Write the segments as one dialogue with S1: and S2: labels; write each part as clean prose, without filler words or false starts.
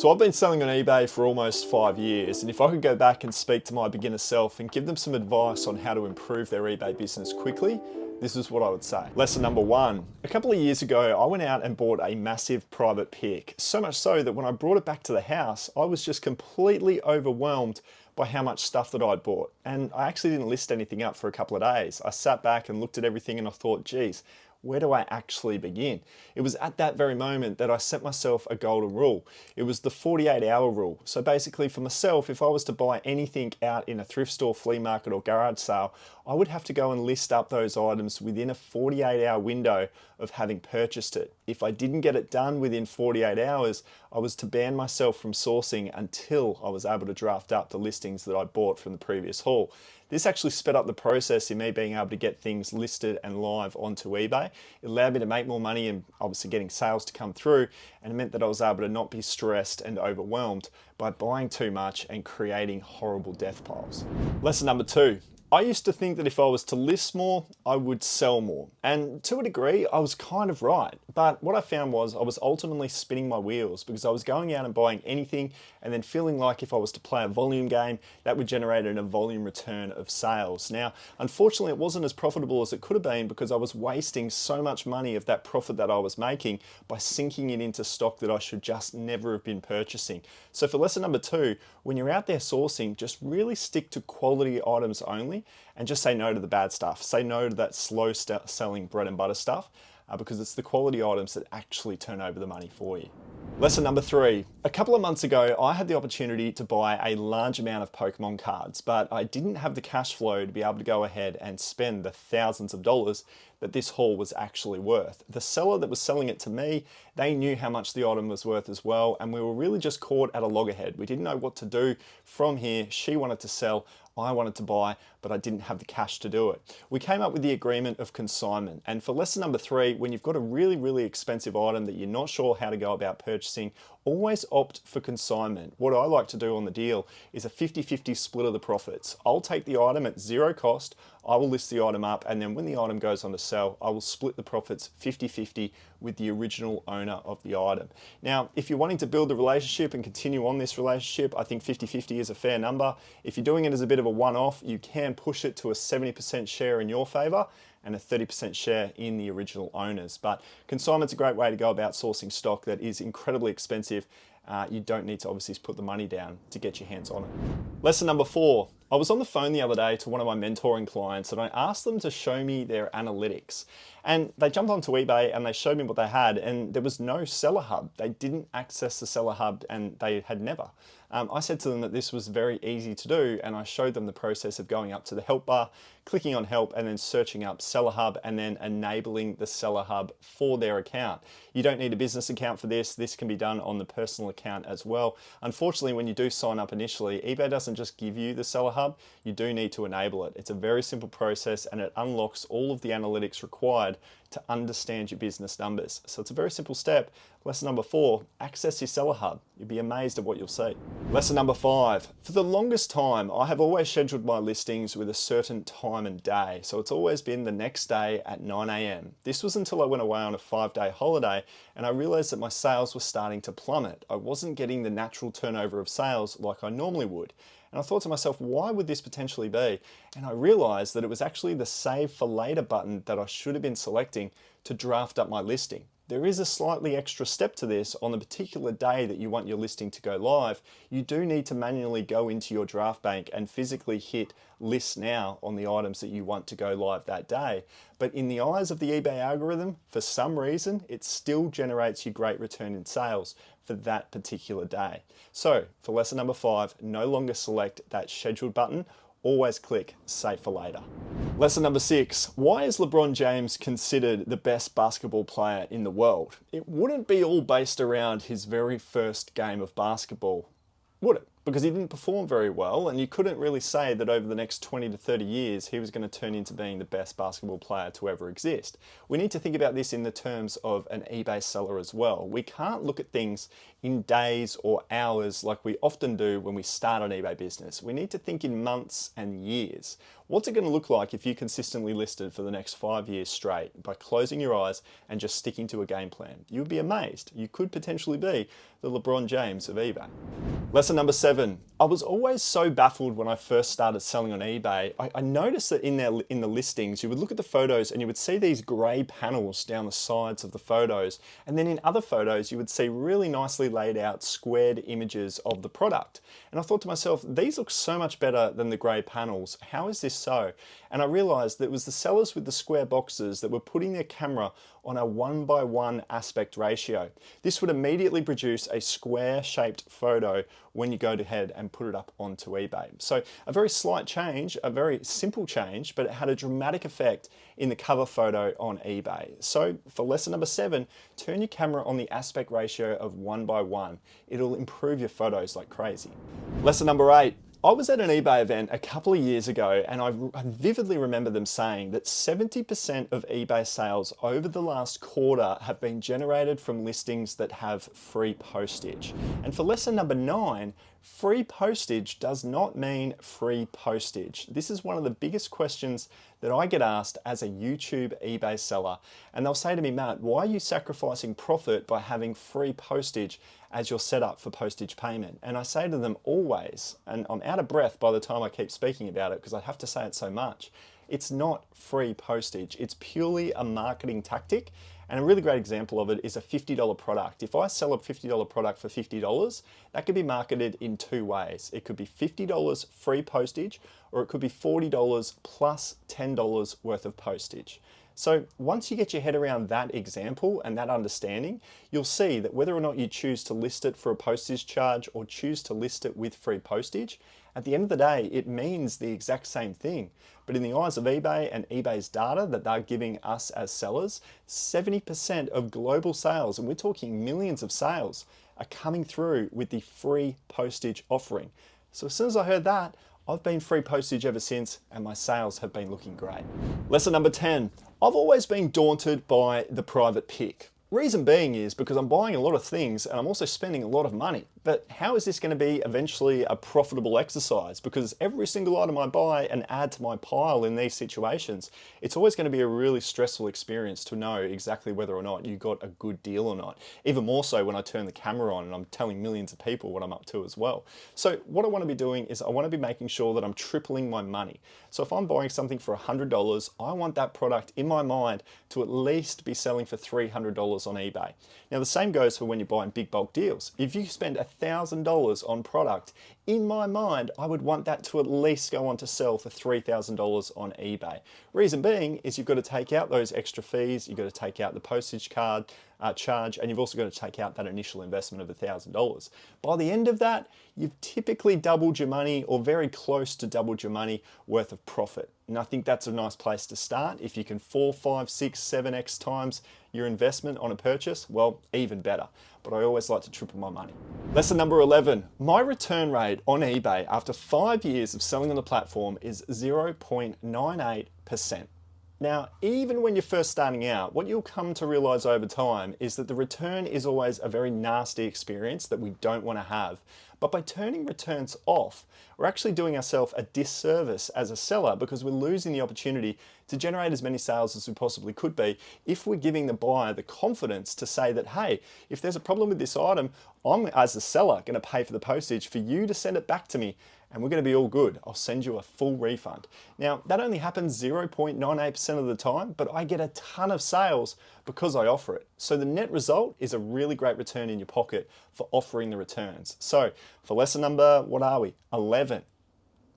S1: So I've been selling on eBay for almost 5 years, and if I could go back and speak to my beginner self and give them some advice on how to improve their eBay business quickly, this is what I would say. Lesson number one. A couple of years ago, I went out and bought a massive private pick. So much so that when I brought it back to the house, I was just completely overwhelmed by how much stuff that I'd bought. And I actually didn't list anything up for a couple of days. I sat back and looked at everything and I thought, geez, where do I actually begin? It was at that very moment that I set myself a golden rule. It was the 48-hour rule. So basically for myself, if I was to buy anything out in a thrift store, flea market or garage sale, I would have to go and list up those items within a 48-hour window of having purchased it. If I didn't get it done within 48 hours, I was to ban myself from sourcing until I was able to draft up the listings that I bought from the previous haul. This actually sped up the process in me being able to get things listed and live onto eBay. It allowed me to make more money and obviously getting sales to come through, and it meant that I was able to not be stressed and overwhelmed by buying too much and creating horrible death piles. Lesson number two. I used to think that if I was to list more, I would sell more. And to a degree, I was kind of right. But what I found was I was ultimately spinning my wheels because I was going out and buying anything and then feeling like if I was to play a volume game, that would generate a volume return of sales. Now, unfortunately, it wasn't as profitable as it could have been because I was wasting so much money of that profit that I was making by sinking it into stock that I should just never have been purchasing. So for lesson number two, when you're out there sourcing, just really stick to quality items only and just say no to the bad stuff. Say no to that slow selling bread and butter stuff because it's the quality items that actually turn over the money for you. Lesson number three. A couple of months ago, I had the opportunity to buy a large amount of Pokemon cards, but I didn't have the cash flow to be able to go ahead and spend the thousands of dollars that this haul was actually worth. The seller that was selling it to me, they knew how much the item was worth as well, and we were really just caught at a loggerhead. We didn't know what to do from here. She wanted to sell, I wanted to buy, but I didn't have the cash to do it. We came up with the agreement of consignment. And for lesson number three, when you've got a really, really expensive item that you're not sure how to go about purchasing, always opt for consignment. What I like to do on the deal is a 50-50 split of the profits. I'll take the item at zero cost, I will list the item up, and then when the item goes on to sell, I will split the profits 50-50 with the original owner of the item. Now, if you're wanting to build a relationship and continue on this relationship, I think 50-50 is a fair number. If you're doing it as a bit of a one-off, you can push it to a 70% share in your favor and a 30% share in the original owners. But consignment's a great way to go about sourcing stock that is incredibly expensive. You don't need to obviously put the money down to get your hands on it. Lesson number four. I was on the phone the other day to one of my mentoring clients and I asked them to show me their analytics. And they jumped onto eBay and they showed me what they had, and there was no seller hub. They didn't access the seller hub and they had never. I said to them that this was very easy to do, and I showed them the process of going up to the help bar, clicking on help, and then searching up seller hub and then enabling the seller hub for their account. You don't need a business account for this. This can be done on the personal account as well. Unfortunately, when you do sign up initially, eBay doesn't just give you the seller hub, you do need to enable it. It's a very simple process and it unlocks all of the analytics required to understand your business numbers. So it's a very simple step. Lesson number four, access your seller hub. You'll be amazed at what you'll see. Lesson number five, for the longest time, I have always scheduled my listings with a certain time and day. So it's always been the next day at 9 a.m. This was until I went away on a 5-day holiday and I realized that my sales were starting to plummet. I wasn't getting the natural turnover of sales like I normally would. And I thought to myself, why would this potentially be? And I realized that it was actually the save for later button that I should have been selecting to draft up my listing. There is a slightly extra step to this. On the particular day that you want your listing to go live, you do need to manually go into your draft bank and physically hit list now on the items that you want to go live that day. But in the eyes of the eBay algorithm, for some reason, it still generates you great return in sales for that particular day. So for lesson number five, no longer select that scheduled button, always click save for later. Lesson number six, why is LeBron James considered the best basketball player in the world? It wouldn't be all based around his very first game of basketball. would it? Because he didn't perform very well, and you couldn't really say that over the next 20 to 30 years he was going to turn into being the best basketball player to ever exist. We need to think about this in the terms of an eBay seller as well. We can't look at things in days or hours like we often do when we start an eBay business. We need to think in months and years. What's it going to look like if you consistently listed for the next 5 years straight by closing your eyes and just sticking to a game plan? You would be amazed. You could potentially be the LeBron James of eBay. Lesson number 7. I was always so baffled when I first started selling on eBay. I noticed that in the listings, you would look at the photos and you would see these grey panels down the sides of the photos. And then in other photos, you would see really nicely laid out squared images of the product. And I thought to myself, these look so much better than the grey panels. How is this so? And I realized that it was the sellers with the square boxes that were putting their camera on a 1:1 aspect ratio. This would immediately produce a square shaped photo when you go ahead and put it up onto eBay. So a very slight change, a very simple change, but it had a dramatic effect in the cover photo on eBay. So for lesson number 7, turn your camera on the aspect ratio of 1:1. It'll improve your photos like crazy. Lesson number 8. I was at an eBay event a couple of years ago, and I vividly remember them saying that 70% of eBay sales over the last quarter have been generated from listings that have free postage. And for lesson number 9, free postage does not mean free postage. This is one of the biggest questions that I get asked as a YouTube eBay seller. And they'll say to me, Matt, why are you sacrificing profit by having free postage as your setup for postage payment? And I say to them always, and I'm out of breath by the time I keep speaking about it because I have to say it so much, it's not free postage. It's purely a marketing tactic. And a really great example of it is a $50 product. If I sell a $50 product for $50, that could be marketed in 2 ways. It could be $50 free postage, or it could be $40 plus $10 worth of postage. So once you get your head around that example and that understanding, you'll see that whether or not you choose to list it for a postage charge or choose to list it with free postage, at the end of the day, it means the exact same thing. But in the eyes of eBay and eBay's data that they're giving us as sellers, 70% of global sales, and we're talking millions of sales, are coming through with the free postage offering. So as soon as I heard that, I've been free postage ever since, and my sales have been looking great. Lesson number 10. I've always been daunted by the private pick. Reason being is because I'm buying a lot of things and I'm also spending a lot of money. But how is this going to be eventually a profitable exercise? Because every single item I buy and add to my pile in these situations, it's always going to be a really stressful experience to know exactly whether or not you got a good deal or not. Even more so when I turn the camera on and I'm telling millions of people what I'm up to as well. So what I want to be doing is I want to be making sure that I'm tripling my money. So if I'm buying something for $100, I want that product in my mind to at least be selling for $300 on eBay. Now the same goes for when you're buying big bulk deals. If you spend $1,000 on product, in my mind, I would want that to at least go on to sell for $3,000 on eBay. Reason being is you've got to take out those extra fees, you've got to take out the postage card charge, and you've also got to take out that initial investment of $1,000. By the end of that, you've typically doubled your money or very close to doubled your money worth of profit. And I think that's a nice place to start. If you can 4, 5, 6, 7x times your investment on a purchase, well, even better. But I always like to triple my money. Lesson number 11. My return rate on eBay after 5 years of selling on the platform is 0.98%. Now, even when you're first starting out, what you'll come to realize over time is that the return is always a very nasty experience that we don't want to have. But by turning returns off, we're actually doing ourselves a disservice as a seller because we're losing the opportunity to generate as many sales as we possibly could be if we're giving the buyer the confidence to say that, hey, if there's a problem with this item, I'm, as a seller, going to pay for the postage for you to send it back to me, and we're going to be all good. I'll send you a full refund. Now, that only happens 0.98% of the time, but I get a ton of sales because I offer it. So the net result is a really great return in your pocket for offering the returns. So for lesson number, what are we? 11.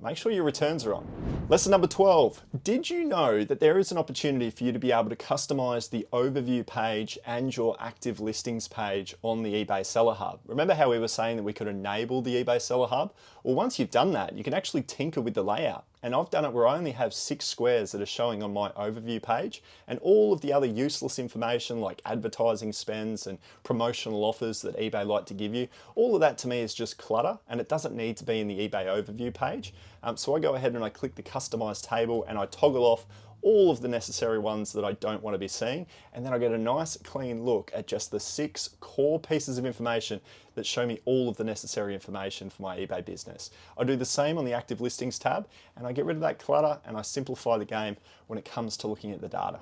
S1: Make sure your returns are on. Lesson number 12. Did you know that there is an opportunity for you to be able to customize the overview page and your active listings page on the eBay Seller Hub? Remember how we were saying that we could enable the eBay Seller Hub? Well, once you've done that, you can actually tinker with the layout. And I've done it where I only have 6 squares that are showing on my overview page, and all of the other useless information like advertising spends and promotional offers that eBay like to give you, all of that to me is just clutter, and it doesn't need to be in the eBay overview page. So I go ahead and I click the customize table and I toggle off all of the necessary ones that I don't want to be seeing, and then I get a nice clean look at just the 6 core pieces of information that show me all of the necessary information for my eBay business. I do the same on the active listings tab, and I get rid of that clutter and I simplify the game when it comes to looking at the data.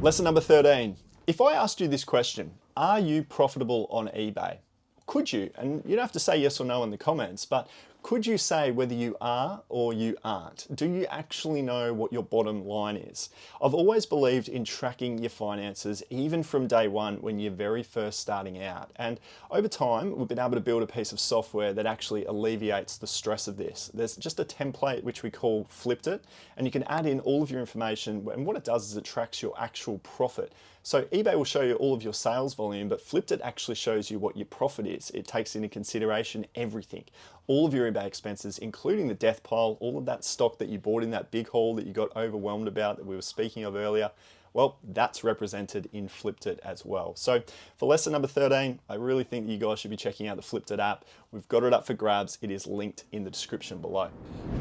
S1: Lesson number 13. If I asked you this question, are you profitable on eBay? Could you? And you don't have to say yes or no in the comments, but could you say whether you are or you aren't? Do you actually know what your bottom line is? I've always believed in tracking your finances, even from day one when you're very first starting out. And over time, we've been able to build a piece of software that actually alleviates the stress of this. There's just a template which we call Flipped It, and you can add in all of your information. And what it does is it tracks your actual profit. So eBay will show you all of your sales volume, but Flipped It actually shows you what your profit is. It takes into consideration everything. All of your eBay expenses, including the death pile, all of that stock that you bought in that big haul that you got overwhelmed about that we were speaking of earlier, well, that's represented in Flipped It as well. So for lesson number 13, I really think that you guys should be checking out the Flipped It app. We've got it up for grabs. It is linked in the description below.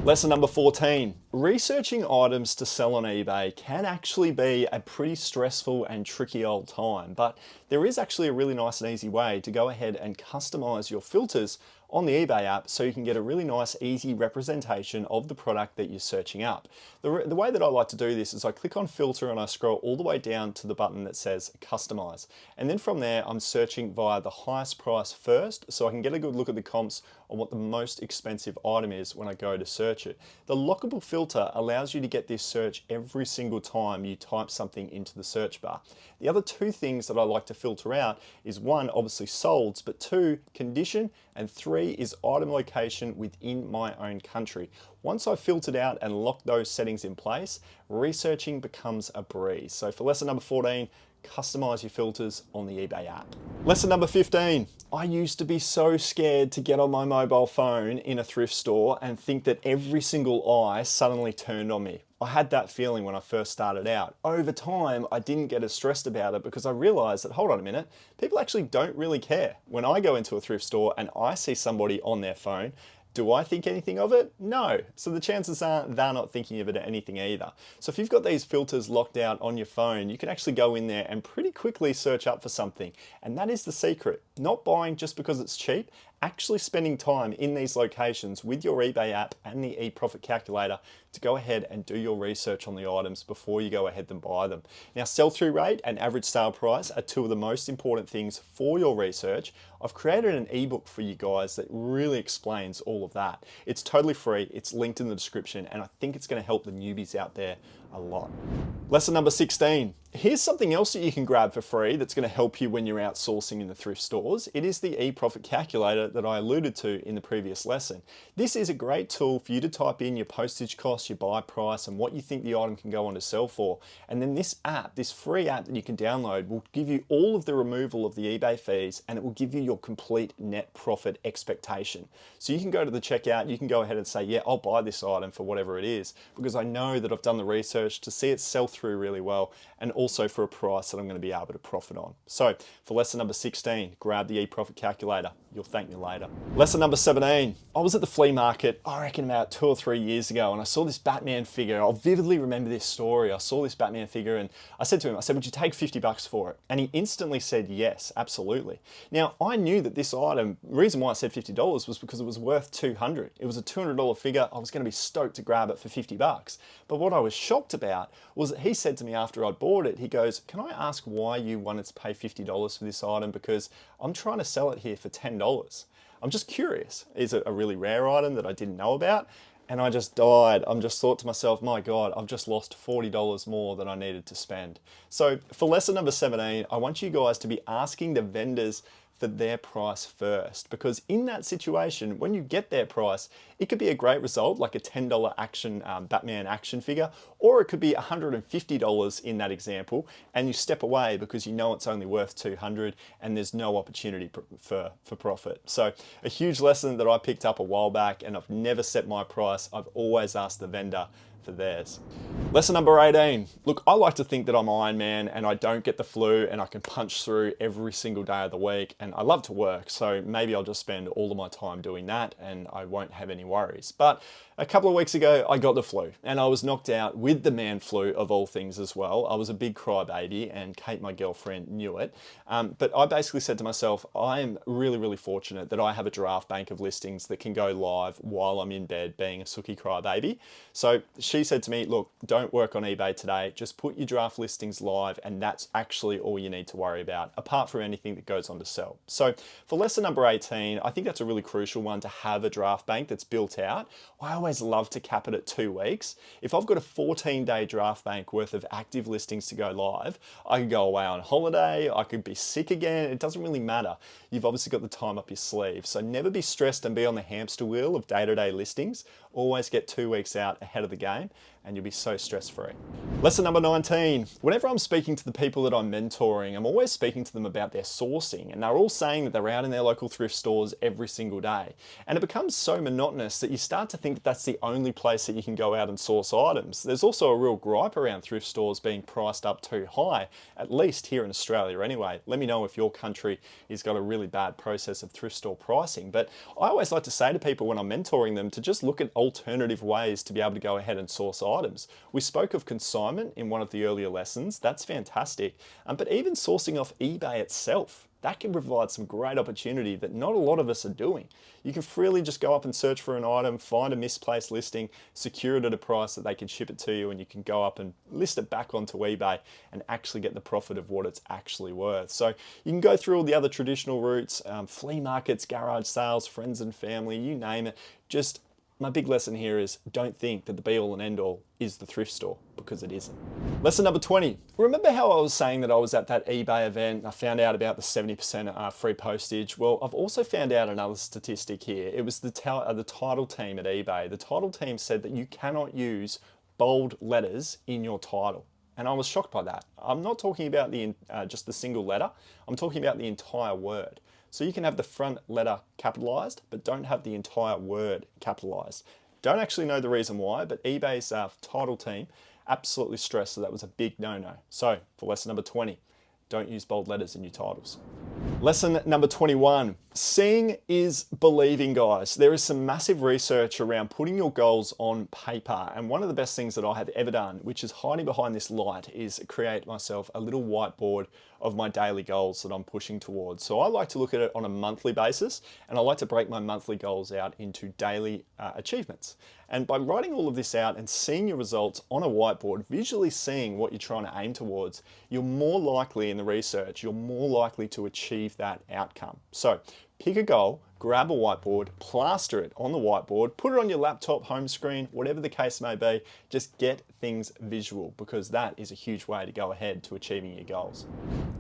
S1: Lesson number 14, researching items to sell on eBay can actually be a pretty stressful and tricky old time, but there is actually a really nice and easy way to go ahead and customize your filters on the eBay app so you can get a really nice, easy representation of the product that you're searching up. The way that I like to do this is I click on filter and I scroll all the way down to the button that says customize. And then from there, I'm searching via the highest price first so I can get a good look at the comps on what the most expensive item is when I go to search it. The lockable filter allows you to get this search every single time you type something into the search bar. The other 2 things that I like to filter out is 1, obviously solds, but 2, condition, and 3 is item location within my own country. Once I've filtered out and locked those settings in place, researching becomes a breeze. So for lesson number 14, customize your filters on the eBay app. Lesson number 15, I used to be so scared to get on my mobile phone in a thrift store and think that every single eye suddenly turned on me. I had that feeling when I first started out. Over time, I didn't get as stressed about it because I realized that, hold on a minute, people actually don't really care. When I go into a thrift store and I see somebody on their phone, do I think anything of it? No. So the chances are they're not thinking of it anything either. So if you've got these filters locked out on your phone, you can actually go in there and pretty quickly search up for something. And that is the secret. Not buying just because it's cheap, actually spending time in these locations with your eBay app and the eProfit calculator to go ahead and do your research on the items before you go ahead and buy them. Now, sell-through rate and average sale price are 2 of the most important things for your research. I've created an ebook for you guys that really explains all of that. It's totally free, it's linked in the description, and I think it's going to help the newbies out there a lot. Lesson number 16. Here's something else that you can grab for free that's going to help you when you're outsourcing in the thrift stores. It is the eProfit calculator that I alluded to in the previous lesson. This is a great tool for you to type in your postage costs, your buy price, and what you think the item can go on to sell for. And then this app, this free app that you can download, will give you all of the removal of the eBay fees, and it will give you your complete net profit expectation. So you can go to the checkout, you can go ahead and say, yeah, I'll buy this item for whatever it is, because I know that I've done the research to see it sell through really well, and also for a price that I'm going to be able to profit on. So for lesson number 16, grab the eProfit calculator. You'll thank me later. Lesson number 17, I was at the flea market, I reckon about 2 or 3 years ago, and I saw this Batman figure. I'll vividly remember this story. I saw this Batman figure and I said to him, would you take 50 bucks for it? And he instantly said yes, absolutely. Now, I knew that this item, the reason why I said $50 was because it was worth 200. It was a $200 figure. I was going to be stoked to grab it for 50 bucks. But what I was shocked about was that he said to me after I'd bought it, he goes, can I ask why you wanted to pay $50 for this item? Because I'm trying to sell it here for $10. I'm just curious. Is it a really rare item that I didn't know about? And I just died. I just thought to myself, my God, I've just lost $40 more than I needed to spend. So for lesson number 17, I want you guys to be asking the vendors for their price first, because in that situation, when you get their price, it could be a great result, like a $10 action Batman action figure, or it could be $150 in that example, and you step away because you know it's only worth $200 and there's no opportunity for profit. So a huge lesson that I picked up a while back, and I've never set my price. I've always asked the vendor for theirs. Lesson number 18. Look, I like to think that I'm Iron Man and I don't get the flu and I can punch through every single day of the week, and I love to work, so maybe I'll just spend all of my time doing that and I won't have any worries. But a couple of weeks ago, I got the flu and I was knocked out with the man flu of all things as well. I was a big crybaby, and Kate, my girlfriend, knew it. But I basically said to myself, I'm really, really fortunate that I have a draft bank of listings that can go live while I'm in bed being a sookie crybaby. So she said to me, look, don't work on eBay today, just put your draft listings live, and that's actually all you need to worry about, apart from anything that goes on to sell. So for lesson number 18, I think that's a really crucial one, to have a draft bank that's built out. I always love to cap it at 2 weeks. If I've got a 14-day draft bank worth of active listings to go live, I could go away on holiday, I could be sick again, it doesn't really matter. You've obviously got the time up your sleeve. So never be stressed and be on the hamster wheel of day-to-day listings. Always get 2 weeks out ahead of the game, and you'll be so stress-free. Lesson number 19. Whenever I'm speaking to the people that I'm mentoring, I'm always speaking to them about their sourcing, and they're all saying that they're out in their local thrift stores every single day. And it becomes so monotonous that you start to think that that's the only place that you can go out and source items. There's also a real gripe around thrift stores being priced up too high, at least here in Australia anyway. Let me know if your country has got a really bad process of thrift store pricing. But I always like to say to people when I'm mentoring them to just look at alternative ways to be able to go ahead and source items. We spoke of consignment in one of the earlier lessons. That's fantastic. But even sourcing off eBay itself, that can provide some great opportunity that not a lot of us are doing. You can freely just go up and search for an item, find a misplaced listing, secure it at a price that they can ship it to you, and you can go up and list it back onto eBay and actually get the profit of what it's actually worth. So you can go through all the other traditional routes, flea markets, garage sales, friends and family, you name it. Just my big lesson here is don't think that the be all and end all is the thrift store, because it isn't. Lesson number 20. Remember how I was saying that I was at that eBay event and I found out about the 70% free postage? Well, I've also found out another statistic here. It was the title team at eBay. The title team said that you cannot use bold letters in your title. And I was shocked by that. I'm not talking about just the single letter. I'm talking about the entire word. So you can have the front letter capitalized, but don't have the entire word capitalized. Don't actually know the reason why, but eBay's title team absolutely stressed that was a big no-no. So for lesson number 20, don't use bold letters in your titles. Lesson number 21. Seeing is believing, guys. There is some massive research around putting your goals on paper. And one of the best things that I have ever done, which is hiding behind this light, is create myself a little whiteboard of my daily goals that I'm pushing towards. So I like to look at it on a monthly basis, and I like to break my monthly goals out into daily achievements. And by writing all of this out and seeing your results on a whiteboard, visually seeing what you're trying to aim towards, you're more likely in the research, you're more likely to achieve that outcome. So pick a goal, grab a whiteboard, plaster it on the whiteboard, put it on your laptop, home screen, whatever the case may be. Just get things visual, because that is a huge way to go ahead to achieving your goals.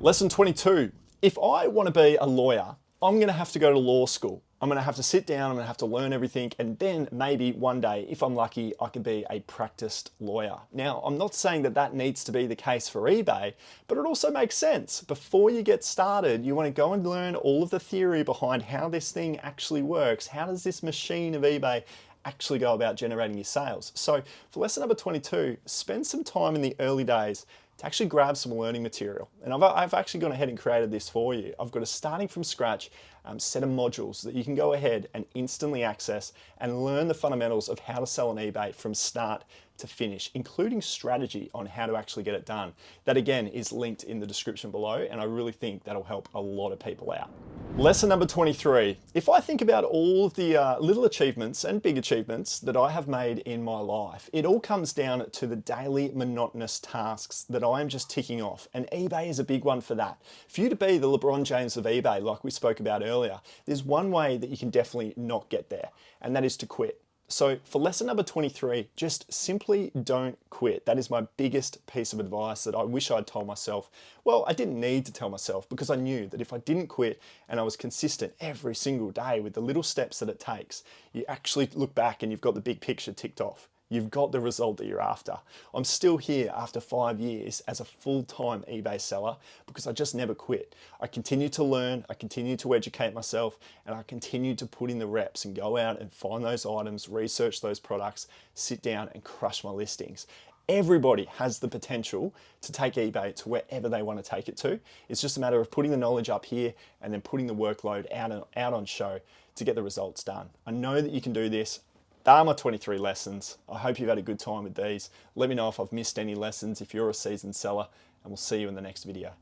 S1: Lesson 22. If I want to be a lawyer, I'm going to have to go to law school. I'm going to have to sit down, I'm going to have to learn everything, and then maybe one day, if I'm lucky, I can be a practiced lawyer. Now, I'm not saying that that needs to be the case for eBay, but it also makes sense. Before you get started, you want to go and learn all of the theory behind how this thing actually works. How does this machine of eBay actually go about generating your sales? So for lesson number 22, spend some time in the early days to actually grab some learning material. And I've actually gone ahead and created this for you. I've got a starting from scratch set of modules that you can go ahead and instantly access and learn the fundamentals of how to sell on eBay from start to finish, including strategy on how to actually get it done. That again is linked in the description below, and I really think that'll help a lot of people out. Lesson number 23. If I think about all of the little achievements and big achievements that I have made in my life, it all comes down to the daily monotonous tasks that I'm just ticking off, and eBay is a big one for that. For you to be the LeBron James of eBay, like we spoke about earlier, there's one way that you can definitely not get there, and that is to quit. So for lesson number 23, just simply don't quit. That is my biggest piece of advice that I wish I'd told myself. Well, I didn't need to tell myself because I knew that if I didn't quit and I was consistent every single day with the little steps that it takes, you actually look back and you've got the big picture ticked off. You've got the result that you're after. I'm still here after 5 years as a full-time eBay seller because I just never quit. I continue to learn, I continue to educate myself, and I continue to put in the reps and go out and find those items, research those products, sit down and crush my listings. Everybody has the potential to take eBay to wherever they want to take it to. It's just a matter of putting the knowledge up here and then putting the workload out on show to get the results done. I know that you can do this. They are my 23 lessons. I hope you've had a good time with these. Let me know if I've missed any lessons if you're a seasoned seller, and we'll see you in the next video.